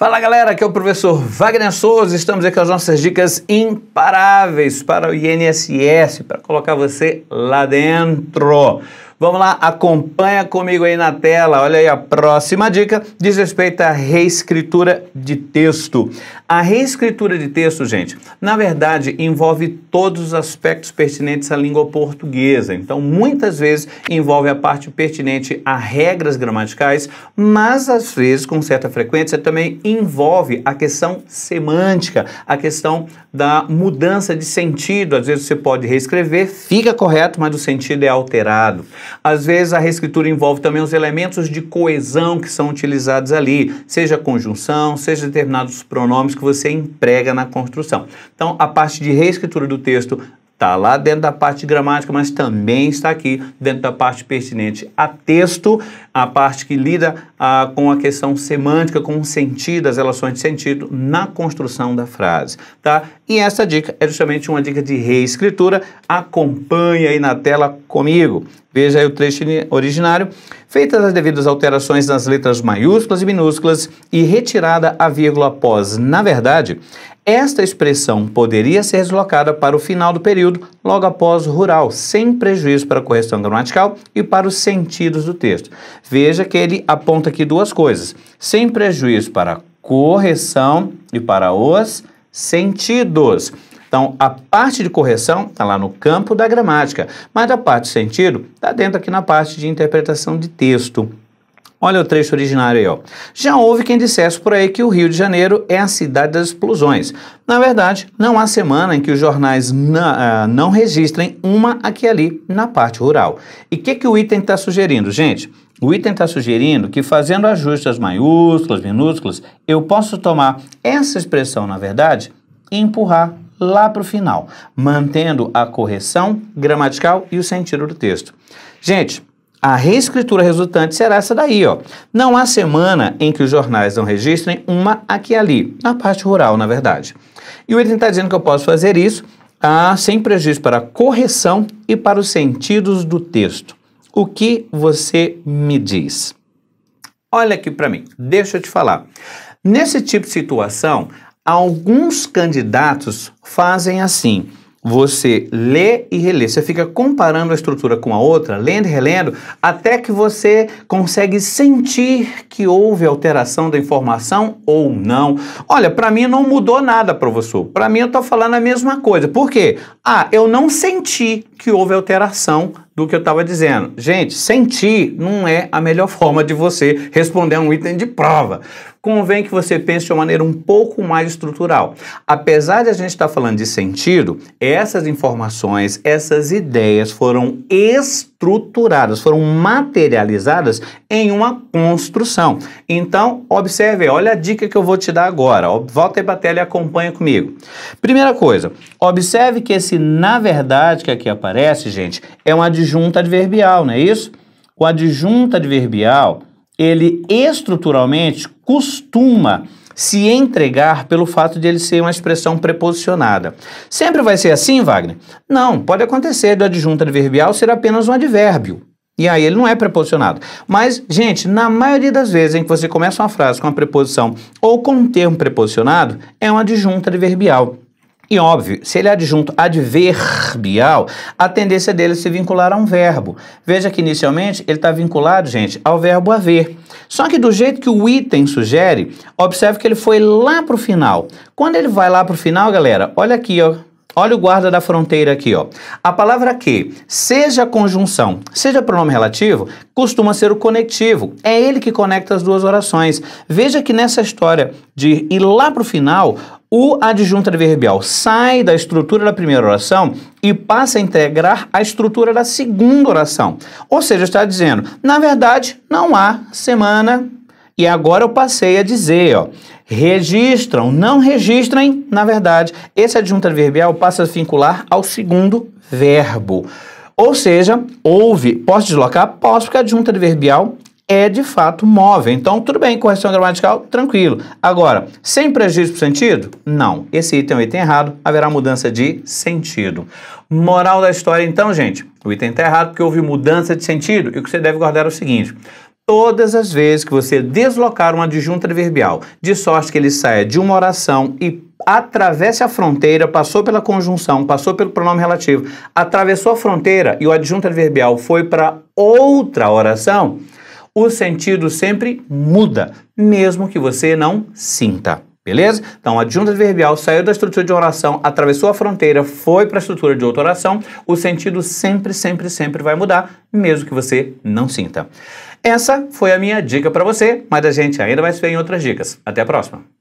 Fala galera, aqui é o professor Wagner Souza, estamos aqui com as nossas dicas imparáveis para o INSS, para colocar você lá dentro. Vamos lá, acompanha comigo aí na tela, olha aí a próxima dica, diz respeito à reescritura de texto. A reescritura de texto, gente, na verdade envolve todos os aspectos pertinentes à língua portuguesa, então muitas vezes envolve a parte pertinente a regras gramaticais, mas às vezes, com certa frequência, também envolve a questão semântica, a questão da mudança de sentido. Às vezes você pode reescrever, fica correto, mas o sentido é alterado. Às vezes a reescritura envolve também os elementos de coesão que são utilizados ali, seja conjunção, seja determinados pronomes que você emprega na construção. Então, a parte de reescritura do texto está lá dentro da parte de gramática, mas também está aqui dentro da parte pertinente a texto, a parte que lida com a questão semântica, com o sentido, as relações de sentido na construção da frase, tá? E essa dica é justamente uma dica de reescritura. Acompanhe aí na tela comigo. Veja aí o trecho originário. Feitas as devidas alterações nas letras maiúsculas e minúsculas e retirada a vírgula após na verdade, esta expressão poderia ser deslocada para o final do período, logo após rural, sem prejuízo para a correção gramatical e para os sentidos do texto. Veja que ele aponta aqui duas coisas, sem prejuízo para a correção e para os sentidos. Então, a parte de correção está lá no campo da gramática, mas a parte de sentido está dentro aqui na parte de interpretação de texto. Olha o trecho originário aí, ó. Já houve quem dissesse por aí que o Rio de Janeiro é a cidade das explosões. Na verdade, não há semana em que os jornais não registrem uma aqui e ali na parte rural. E o que o item está sugerindo, gente? O item está sugerindo que fazendo ajustes às maiúsculas, minúsculas, eu posso tomar essa expressão, na verdade, e empurrar lá para o final, mantendo a correção gramatical e o sentido do texto. Gente, a reescritura resultante será essa daí, ó. Não há semana em que os jornais não registrem uma aqui e ali, na parte rural, na verdade. E o item está dizendo que eu posso fazer isso sem prejuízo para a correção e para os sentidos do texto. O que você me diz? Olha aqui para mim, deixa eu te falar. Nesse tipo de situação, alguns candidatos fazem assim. Você lê e relê, você fica comparando a estrutura com a outra, lendo e relendo, até que você consegue sentir que houve alteração da informação ou não. Olha, para mim não mudou nada, professor. Para mim eu estou falando a mesma coisa. Por quê? Eu não senti que houve alteração do que eu estava dizendo. Gente, sentir não é a melhor forma de você responder a um item de prova. Convém que você pense de uma maneira um pouco mais estrutural. Apesar de a gente estar falando de sentido, essas informações, essas ideias foram estruturadas, foram materializadas em uma construção. Então, observe, olha a dica que eu vou te dar agora. Volta aí para a tela e acompanha comigo. Primeira coisa, observe que esse na verdade que aqui aparece, gente, é um adjunto adverbial, não é isso? O adjunto adverbial, ele estruturalmente costuma se entregar pelo fato de ele ser uma expressão preposicionada. Sempre vai ser assim, Wagner? Não, pode acontecer do adjunto adverbial ser apenas um advérbio. E aí ele não é preposicionado. Mas, gente, na maioria das vezes em que você começa uma frase com uma preposição ou com um termo preposicionado, é um adjunto adverbial. E óbvio, se ele é adjunto adverbial, a tendência dele é se vincular a um verbo. Veja que inicialmente ele está vinculado, gente, ao verbo haver. Só que do jeito que o item sugere, observe que ele foi lá para o final. Quando ele vai lá para o final, galera, olha aqui, ó. Olha o guarda da fronteira aqui, ó. A palavra que, seja conjunção, seja pronome relativo, costuma ser o conectivo. É ele que conecta as duas orações. Veja que nessa história de ir lá para o final, o adjunto adverbial sai da estrutura da primeira oração e passa a integrar a estrutura da segunda oração. Ou seja, está dizendo, na verdade, não há semana. E agora eu passei a dizer, ó, registram, não registrem, na verdade, esse adjunto adverbial passa a se vincular ao segundo verbo. Ou seja, houve, posso deslocar? Posso, porque adjunto adverbial é de fato móvel. Então, tudo bem, correção gramatical, tranquilo. Agora, sem prejuízo para o sentido? Não. Esse item é um item errado, haverá mudança de sentido. Moral da história, então, gente, o item está errado porque houve mudança de sentido e o que você deve guardar é o seguinte. todas as vezes que você deslocar um adjunto adverbial, de sorte que ele saia de uma oração e atravesse a fronteira, passou pela conjunção, passou pelo pronome relativo, atravessou a fronteira e o adjunto adverbial foi para outra oração, o sentido sempre muda, mesmo que você não sinta. Beleza? Então, o adjunto adverbial saiu da estrutura de uma oração, atravessou a fronteira, foi para a estrutura de outra oração, o sentido sempre vai mudar, mesmo que você não sinta. Essa foi a minha dica para você, mas a gente ainda vai se ver em outras dicas. Até a próxima!